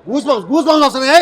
Goose bumps వస్తున్నాయి.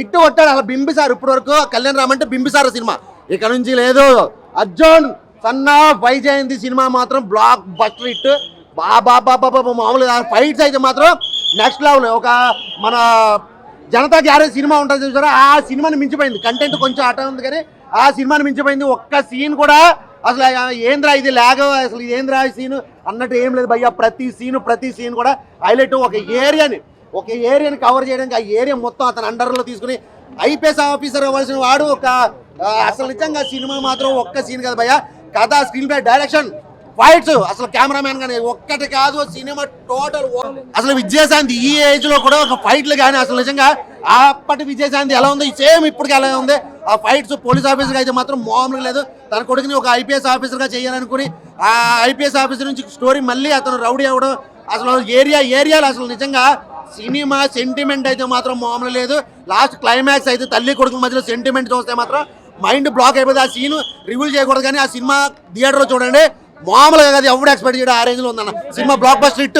ఇట్టు కొట్టాడు అసలు బింబిసార్. ఇప్పటి వరకు కళ్యాణ్ రామ్ అంటే బింబిసార్ సినిమా, ఇక్కడ నుంచి లేదు. అర్జున్ సన్నా వైజయంతి సినిమా మాత్రం బ్లాక్ బస్టర్ హిట్. బాబా మామూలుగా ఫైట్స్ అయితే మాత్రం నెక్స్ట్ లెవెల్. ఒక మన జనతా గ్యారేజ్ సినిమా ఉంటుంది చూసారా, ఆ సినిమాని మించిపోయింది. కంటెంట్ కొంచెం అట ఉంది కానీ ఆ సినిమాని మించిపోయింది. ఒక్క సీన్ కూడా అసలు ఏంద్రా ఇది లాగ్, అసలు ఏంద్రా సీన్ అన్నట్టు ఏం లేదు భయ్య. ప్రతి సీన్ కూడా హైలైట్. ఒక ఏరియాని కవర్ చేయడానికి ఆ ఏరియా మొత్తం అతను అండర్లో తీసుకుని ఐపీఎస్ ఆఫీసర్ అవ్వాల్సిన వాడు ఒక అసలు నిజంగా సినిమా మాత్రం ఒక్క సీన్ కదా భయ్య. కథ, స్క్రీన్ ప్లే, డైరెక్షన్, ఫైట్స్, అసలు కెమెరామ్యాన్ కానీ ఒక్కటి కాదు సినిమా టోటల్. అసలు విజయశాంతి ఈ ఏజ్ లో కూడా ఒక ఫైట్లు కానీ అసలు నిజంగా అప్పటి విజయశాంతి ఎలా ఉంది సేమ్ ఇప్పటికి ఎలా ఉంది. ఆ ఫైట్స్ పోలీస్ ఆఫీసర్ అయితే మాత్రం మామూలుగా లేదు. తన కొడుకుని ఒక ఐపీఎస్ ఆఫీసర్ గా చేయాలనుకుని ఆ ఐపీఎస్ ఆఫీసర్ నుంచి స్టోరీ మళ్ళీ అతను రౌడీ అవ్వడం, అసలు ఏరియాలో అసలు నిజంగా సినిమా సెంటిమెంట్ అయితే మాత్రం మామూలు లేదు. లాస్ట్ క్లైమాక్స్ అయితే తల్లి కొడుకు మధ్యలో సెంటిమెంట్ చూస్తే మాత్రం మైండ్ బ్లాక్ అయిపోతుంది. ఆ సీన్ రివీల్ చేయకూడదు కానీ ఆ సినిమా థియేటర్లో చూడండి మామూలుగా కదా, ఎవరు ఎక్స్పెక్ట్ చేయడం ఆ రేంజ్ లో ఉందన్న సినిమా. బ్లాక్ బస్టర్ హిట్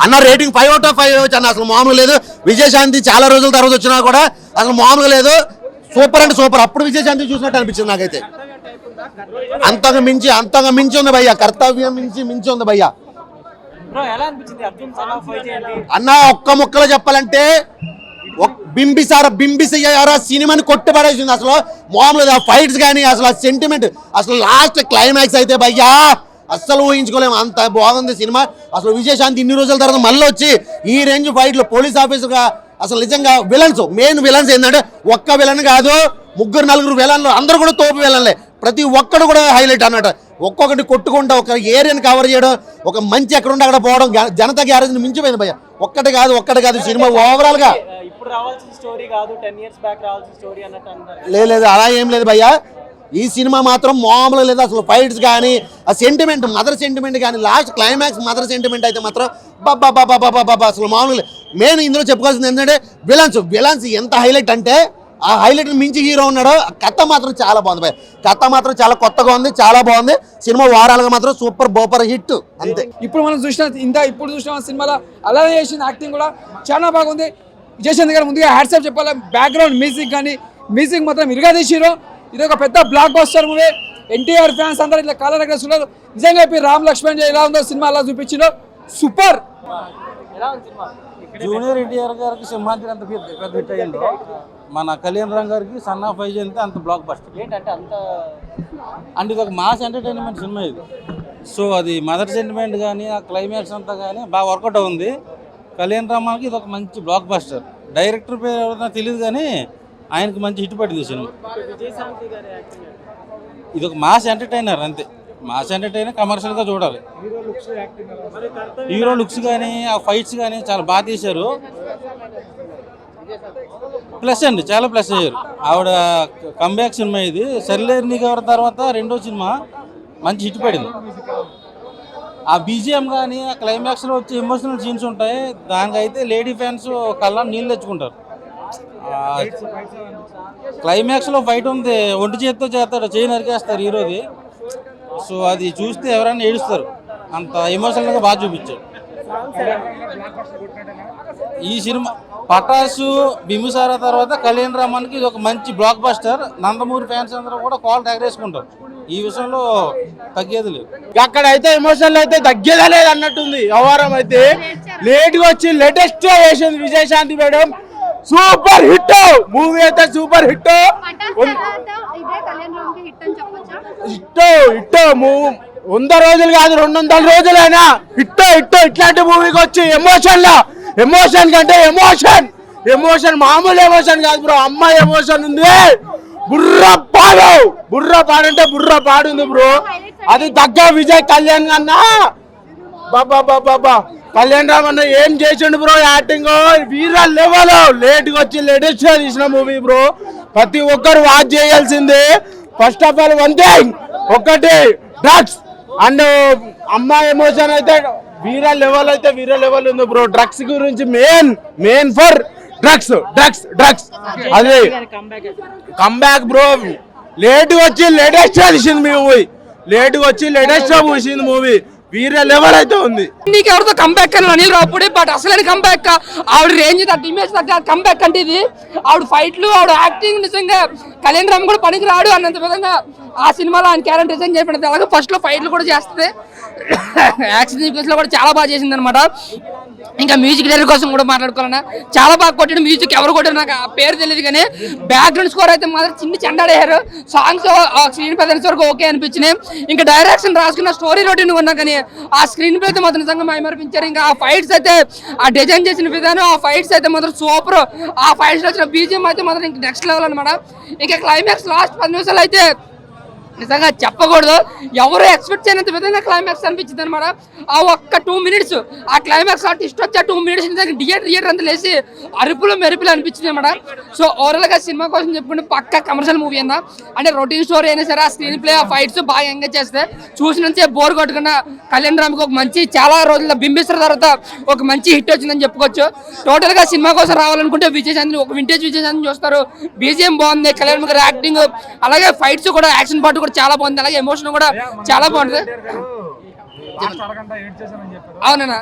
అన్న. రేటింగ్ 5 out of 5 ఇవ్వచ్చు అన్న, అసలు మామూలు లేదు. విజయశాంతి చాలా రోజుల తర్వాత వచ్చినా కూడా అసలు మామూలుగా లేదు. సూపర్ అంటే సూపర్. అప్పుడు విజయశాంతి చూసినట్టు అనిపించింది నాకైతే. అంతగా మించి ఉంది భయ్య, కర్తవ్యం మించి ఉంది భయ్య. అన్న ఒక్క ముక్కలో చెప్పాలంటే బింబిసార సినిమాని కొట్టుపడేసింది. అసలు మామూలుగా ఫైట్స్ కానీ అసలు సెంటిమెంట్, అసలు లాస్ట్ క్లైమాక్స్ అయితే భయ్యా అస్సలు ఊహించుకోలేము, అంత బాగుంది సినిమా. అసలు విజయశాంతి ఇన్ని రోజుల తర్వాత మళ్ళీ వచ్చి ఈ రేంజ్ ఫైట్లు పోలీస్ ఆఫీసర్గా అసలు నిజంగా మెయిన్ విలన్స్ ఏంటంటే ఒక్క విలన్ కాదు, 3-4 విలన్లు, అందరూ కూడా తోపు విలన్లే. ప్రతి ఒక్కడు కూడా హైలైట్ అన్నట్టు. ఒక్కొక్కటి కొట్టుకుంటా ఒక ఏరియాని కవర్ చేయడం, ఒక మంచి ఎక్కడ ఉంటే అక్కడ పోవడం, జనతా గ్యారేజ్ని మించిపోయింది భయ్య. ఒక్కటి కాదు సినిమా ఓవరాల్ గా. లేదు అలా ఏం లేదు భయ్య. ఈ సినిమా మాత్రం మామూలుగా లేదు. అసలు ఫైట్స్ కానీ ఆ సెంటిమెంట్, మదర్ సెంటిమెంట్ కానీ లాస్ట్ క్లైమాక్స్ మదర్ సెంటిమెంట్ అయితే మాత్రం బాబా అసలు మామూలుగా. మెయిన్ ఇందులో చెప్పుకోవాల్సింది ఏంటంటే విలన్స్ ఎంత హైలైట్ అంటే ఆ హైలైట్ మించి హీరో ఉన్నాడు. కథ మాత్రం చాలా బాగుంది భయ్య. కథ మాత్రం చాలా కొత్తగా ఉంది, చాలా బాగుంది సినిమా. ఓవరాల్గా మాత్రం సూపర్ హిట్ అంతే. ఇప్పుడు మనం చూసిన సినిమాలో అలానే చేసిన యాక్టింగ్ కూడా చాలా బాగుంది. విజయశాంతి గారు ముందుగా హ్యాట్సాప్ చెప్పాలి. బ్యాక్గ్రౌండ్ మ్యూజిక్ మాత్రం ఇరుగా తీసిరు. ఇది ఒక పెద్ద block buster movie. NTR fans అందరూ ఇట్లా కాలర్ ఎగరేస్తున్నారు. నిజంగా రామ్ లక్ష్మణ్ ఎలా ఉందో సినిమా అలా చూపించారు. సూపర్. జూనియర్ ఎన్టీఆర్ గారికి సింహాద్రి అంత పెద్ద హిట్ అయ్యిందో, మన కళ్యాణ్ రామ్ గారికి సన్ ఆఫ్ వైజయంతి అంత బ్లాక్ బస్టర్. ఏంటంటే అంటే ఇది ఒక మాస్ ఎంటర్టైన్మెంట్ సినిమా ఇది. సో అది మదర్ సెంటిమెంట్ కానీ ఆ క్లైమాక్స్ అంతా కానీ బాగా వర్కౌట్ అవుతుంది. కళ్యాణ్ రామ్కి ఇది ఒక మంచి బ్లాక్ బస్టర్. డైరెక్టర్ పేరు ఎవరైనా తెలియదు కానీ ఆయనకి మంచి హిట్ పడింది సినిమా. ఇది ఒక మాస్ ఎంటర్టైనర్ అంతే. మాస్ ఎంటర్టైనర్ కమర్షియల్గా చూడాలి. హీరో లుక్స్ కానీ ఆ ఫైట్స్ కానీ చాలా బాగా తీశారు. ప్లస్ అండి, చాలా ప్లస్ అయ్యారు. ఆవిడ కంబ్యాక్ సినిమా ఇది. సరిలేరు గారి తర్వాత రెండో సినిమా మంచి హిట్ పడింది. ఆ బీజిఎం కానీ ఆ క్లైమాక్స్లో వచ్చే ఎమోషనల్ సీన్స్ ఉంటాయి, దానికైతే లేడీ ఫ్యాన్స్ కళ్ళ నీళ్ళు తెచ్చుకుంటారు. క్లైమాక్స్లో ఫైట్ ఉంది, ఒంటి చేతితో చేస్తాడు, చేయి నరికేస్తారు హీరోది. సో అది చూస్తే ఎవరైనా ఏడుస్తారు, అంత ఎమోషనల్గా బాగా చూపించారు ఈ సినిమా. పటాసు, బింబిసార తర్వాత కళ్యాణ్ రామానికి ఇది ఒక మంచి బ్లాక్ బస్టర్. నందమూరి ఫ్యాన్స్ అందరూ కూడా కాల్ ఎగరేసుకుంటారు. ఈ విషయంలో తగ్గేది లేదు. అక్కడైతే ఎమోషనల్ అయితే తగ్గేదే లేదు అన్నట్టుంది. వ్యవహారం అయితే లేట్గా వచ్చి లేటెస్ట్ వేసింది Vijayashanti madam. Super hit movie అయితే సూపర్ హిట్. హిట్ 100 రోజులు కాదు 200 రోజులైనా హిట్. ఇట్లాంటి మూవీకి వచ్చి ఎమోషన్ కంటే ఎమోషన్ మామూలు ఎమోషన్ కాదు బ్రో. అమ్మాయి ఎమోషన్ ఉంది. బుర్ర పాడంటే బుర్ర పాడుంది బ్రో. అది తగ్గ విజయ్ కళ్యాణ్ అన్నా. బాబా కళ్యాణ్ రామ్ అన్న ఏం చేసిండు బ్రో యాక్టింగ్. వీర లెవెల్. లేట్గా వచ్చి లేటెస్ట్ తీసిన మూవీ బ్రో. ప్రతి ఒక్కరు వాచ్ చేయాల్సిందే. First of all one thing, ఒకటి డ్రగ్స్ అండ్ అమ్మాయి ఎమోషన్ అయితే వీర లెవెల్ ఉంది బ్రో. డ్రగ్స్ గురించి మెయిన్ ఫర్ డ్రగ్స్ అది కంబ్యాక్ బ్రో. లేట్గా వచ్చి లేటెస్ట్ తీసింది మూవీ. వీరే లెవెల్ అయితే ఉంది. నీకు ఎవరితో కంబ్యాక్ అని అనిల్ రావుపూడి, బట్ అసలు కంబ్యాక్ ఆవిడ రేంజ్ తగ్గ ఇమేజ్ తగ్గ కంబ్యాక్ అంటే ఇది. ఆవిడ ఫైట్లు, ఆవిడ యాక్టింగ్ నిజంగా కళ్యాణ్ రామ్ కూడా పనికి రాడు అన్నంత విధంగా ఆ సినిమాలో ఆయన క్యారెక్టర్ డిజైన్ చేయబడింది. అలాగే ఫస్ట్ లో ఫైట్లు కూడా చేస్తుంది, యాక్షన్ సీక్వెన్స్ లో కూడా చాలా బాగా చేసింది అనమాట. ఇంకా మ్యూజిక్ డైరెక్టర్ కోసం కూడా మాట్లాడుకోవాలన్నా చాలా బాగా కొట్టాడు. మ్యూజిక్ ఎవరు కొట్టారు నాకు ఆ పేరు తెలియదు, కానీ బ్యాక్గ్రౌండ్ స్కోర్ అయితే మాత్రం చిన్న చెండాడేశారు. సాంగ్స్ స్క్రీన్ ప్రెజెన్స్ వరకు ఓకే అనిపించినాయి. ఇంకా డైరెక్షన్ రాసుకున్న స్టోరీ రొటీన్ ఉన్నా కానీ ఆ స్క్రీన్ ప్లే అయితే మాత్రం నిజంగా మైమరిపించారు. ఇంకా ఆ ఫైట్స్ అయితే ఆ డిజైన్ చేసిన విధానం, ఆ ఫైట్స్ అయితే మాత్రం సూపర్. ఆ ఫైట్స్ వచ్చిన బీజిఎం అయితే మాత్రం ఇంకా నెక్స్ట్ లెవెల్ అనమాట. ఇంకా క్లైమాక్స్ లాస్ట్ 10 నిమిషాలు అయితే నిజంగా చెప్పకూడదు, ఎవరు ఎక్స్పెక్ట్ చేయనంత విధంగా క్లైమాక్స్ అనిపించింది అనమాట. ఆ ఒక్క 2 మినిట్స్ ఆ క్లైమాక్స్ ఆ ట్విస్ట్ వచ్చి 2 మినిట్స్ థియేటర్ అంతా లేసి అరుపులు మెరుపులు అనిపించింది అనమాట. సో ఓవరాల్ గా సినిమా కోసం చెప్పుకుంటే పక్క కమర్షియల్ మూవీ అన్నా, అంటే రొటీన్ స్టోరీ అయినా సరే ఆ స్క్రీన్ ప్లే, ఆ ఫైట్స్ బాగా ఎంగేజ్ చేస్తే చూసినంతే బోర్ కొట్టకుండా కళ్యాణ్ రామ్కి ఒక మంచి చాలా రోజుల బింబిస్తారు తర్వాత ఒక మంచి హిట్ వచ్చిందని చెప్పుకోవచ్చు. టోటల్ గా సినిమా కోసం రావాలనుకుంటే విజయశాంతి ఒక వింటేజ్ విజయశాంతి చూస్తారు. బీజిఎం బాగుంది, కళ్యాణ్ గారి యాక్టింగ్, అలాగే ఫైట్స్ కూడా యాక్షన్ పార్ట్ కూడా చాలా బాగుంది, అలాగే ఎమోషన్ కూడా చాలా బాగుంది. అవునా,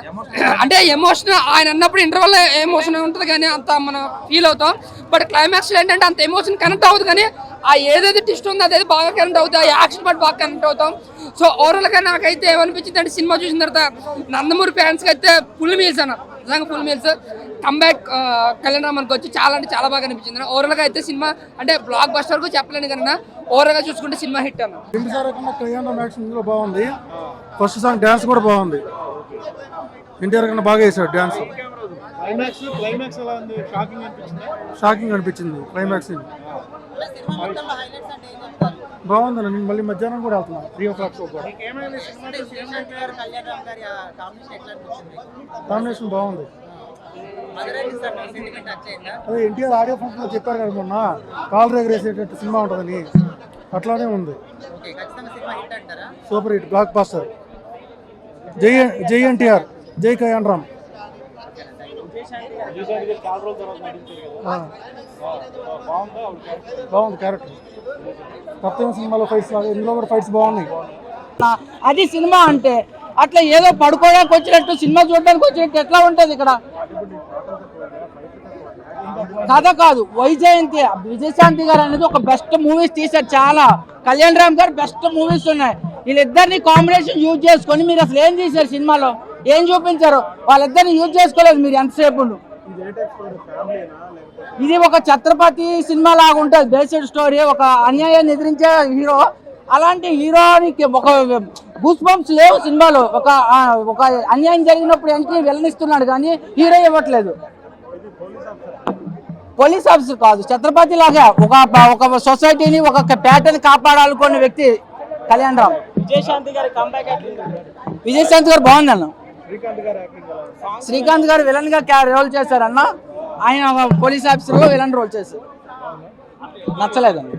అంటే ఎమోషన్ ఆయన అన్నప్పుడు ఇంటర్వల్ ఎమోషన్ ఉంటుంది కానీ అంత మనం ఫీల్ అవుతాం. బట్ క్లైమాక్స్ ఏంటంటే అంత ఎమోషన్ కనెక్ట్ అవుతుంది, కానీ ఆ ఏదైతే ట్విస్ట్ ఉందో అదేది బాగా కనెక్ట్ అవుతుంది, ఆ యాక్షన్ పార్ట్ బాగా కనెక్ట్ అవుతాం. సో ఓవరాల్ గా నాకైతే ఏమనిపించింది అంటే సినిమా చూసిన తర్వాత నందమూరి ఫ్యాన్స్ కి అయితే ఫుల్ మీల్స్ అన్న, నిజంగా full meals. Comeback Kalyan Ram వచ్చి చాలా అంటే చాలా బాగా అనిపించింది. ఓవరాల్ గా అయితే సినిమా అంటే బ్లాక్ బస్టర్ కు చెప్పలేను కన్నా ఓవరాల్ గా చూసుకుంటే సినిమా హిట్ అన్న. కళ్యాణ్ రామ్ యాక్షన్ ఇందులో బాగుంది. ఫస్ట్ సాంగ్ డాన్స్ కూడా బాగుంది, ఎన్టీఆర్ కన్నా బాగా వేసాడు డాన్స్. షాకింగ్ అనిపించింది క్లైమాక్స్. బాగుందండి, నేను మళ్ళీ మధ్యాహ్నం కూడా వెళ్తున్నాను 3 o'clock షో కూడా. కాంబినేషన్ బాగుంది. అదే ఎన్టీఆర్ ఆడియో ఫంక్షన్ చెప్పారు కదా మొన్న, కాల్ ఎగరేసేటట్టు సినిమా ఉంటుందని, అట్లానే ఉంది. Super hit, blockbuster. జై ఎన్టీఆర్, జై కళ్యాణ్ రామ్. బాగుంది క్యారెక్టర్. కొత్త సినిమాలో ఫైట్స్, ఇందులో కూడా ఫైట్స్ బాగున్నాయి. అది సినిమా అంటే అట్లా ఏదో పడుకోవడానికి వచ్చినట్టు, సినిమా చూడడానికి వచ్చినట్టు ఎట్లా ఉంటుంది ఇక్కడ? కథ కాదు, వైజయంతి విజయశాంతి గారు అనేది ఒక బెస్ట్ మూవీస్ తీశారు చాలా. కళ్యాణ్ రామ్ గారు బెస్ట్ మూవీస్ ఉన్నాయి. వీళ్ళిద్దరిని కాంబినేషన్ యూజ్ చేసుకొని మీరు అసలు ఏం చేశారు సినిమాలో, ఏం చూపించారు? వాళ్ళిద్దరిని యూజ్ చేసుకోలేదు మీరు ఎంతసేపు. ఇది ఒక ఛత్రపతి సినిమా లాగా ఉంటుంది, బేస్డ్ స్టోరీ, ఒక అన్యాయాన్ని ఎదిరించే హీరో. అలాంటి హీరోనికి ఒక గూస్ బంప్స్ లేవు సినిమాలో. ఒక అన్యాయం జరిగినప్పుడు ఎంట్రీ వెళ్ళనిస్తున్నాడు కానీ హీరో ఇవ్వట్లేదు. పోలీస్ ఆఫీసర్ కాదు, ఛత్రపతి లాగా ఒక సొసైటీని, ఒక ప్యాటర్న్ కాపాడాలనుకున్న వ్యక్తి కళ్యాణ్ రామ్. విజయశాంతి గారు బాగుంది అన్న. శ్రీకాంత్ గారు విలన్ గా రోల్ చేశారన్న, ఆయన పోలీస్ ఆఫీసర్ లో విలన్ రోల్ చేశారు. నచ్చలేదండి.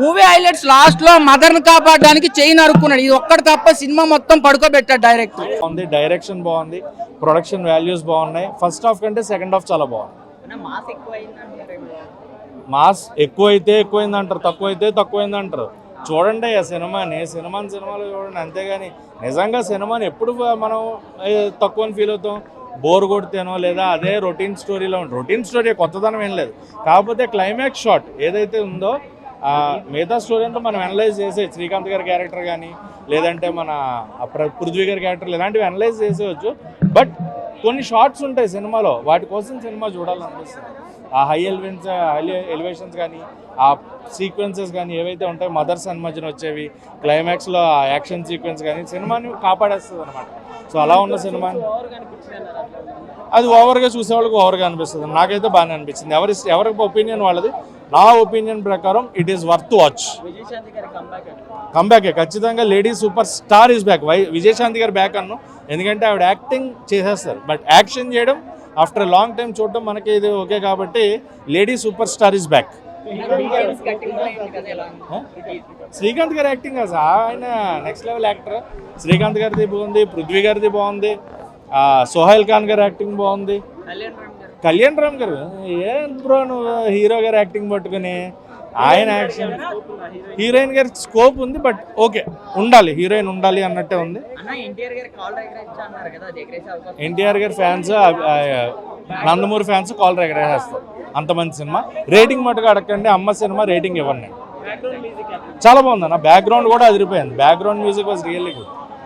మూవీ హైలైట్స్ లాస్ట్ లో మదర్ ని కాపాడడానికి చైన్ అరుక్కున్నాడు, ఇది ఒక్కటి తప్ప సినిమా మొత్తం పడుకోబెట్టాడు డైరెక్టర్. డైరెక్షన్ బాగుంది, ప్రొడక్షన్ వాల్యూస్ బాగున్నాయి. ఫస్ట్ హాఫ్ కంటే సెకండ్ హాఫ్ చాలా బాగుంది. మాస్ ఎక్కువైంది అంటారు, తక్కువైతే తక్కువైంది అంటారు. చూడండి ఆ సినిమాలో చూడండి, అంతేగాని నిజంగా సినిమాని ఎప్పుడు మనం తక్కువ ఫీల్ అవుతాం, బోర్ కొడితేనో లేదా అదే రొటీన్ స్టోరీలో ఉంటుంది. రొటీన్ స్టోరీ కొత్తదనం ఏం లేదు, కాకపోతే క్లైమాక్స్ షాట్ ఏదైతే ఉందో మిగతా స్టోరీ అంతా మనం అనలైజ్ చేసే, శ్రీకాంత్ గారి క్యారెక్టర్ కానీ లేదంటే మన పృథ్వీ గారి క్యారెక్టర్ ఇలాంటివి అనలైజ్ చేసేవచ్చు. బట్ కొన్ని షార్ట్స్ ఉంటాయి సినిమాలో, వాటి కోసం సినిమా చూడాలనిపిస్తుంది. ఆ హై ఎలివేషన్స్ కానీ ఆ సీక్వెన్సెస్ కానీ ఏవైతే ఉంటాయో మదర్స్ అని మధ్యన వచ్చేవి, క్లైమాక్స్లో ఆ యాక్షన్ సీక్వెన్స్ కానీ సినిమాని కాపాడేస్తుంది అనమాట. సో అలా ఉన్న సినిమా అది ఓవర్గా చూసేవాళ్ళకి ఓవర్గా అనిపిస్తుంది. నాకైతే బాగానే అనిపించింది. ఎవరికి ఒపీనియన్ వాళ్ళది. నా ఒపీనియన్ ప్రకారం it is worth watch. Comeback ఖచ్చితంగా, lady super star is back. Vijayashanti garu back అన్ను, ఎందుకంటే ఆవిడ యాక్టింగ్ చేసేస్తారు, బట్ యాక్షన్ చేయడం ఆఫ్టర్ లాంగ్ టైం చూడడం మనకి ఇది ఓకే. కాబట్టి lady super star is back. Srikanth గారి యాక్టింగ్ ఆయన నెక్స్ట్ లెవెల్ యాక్టర్. శ్రీకాంత్ గారిది బాగుంది, పృథ్వీ గారిది బాగుంది, సోహైల్ ఖాన్ గారి యాక్టింగ్ బాగుంది. కళ్యాణ్ రామ్ గారు ఏం బ్రో నువ్వు హీరో గారి యాక్టింగ్ పట్టుకుని ఆయన యాక్షన్ హీరోయిన్ గారికి స్కోప్ ఉంది, బట్ ఓకే ఉండాలి, హీరోయిన్ ఉండాలి అన్నట్టే ఉంది. ఎన్టీఆర్ గారి ఫ్యాన్స్ నందమూరి ఫ్యాన్స్ కాల్ ఎగరేస్తారు. అంత మంచి సినిమా. రేటింగ్ మటుకు అడగండి, అమ్మ సినిమా రేటింగ్ ఇవ్వండి. చాలా బాగుంది అన్న, బ్యాక్గ్రౌండ్ కూడా అదిరిపోయింది. Background music was really good.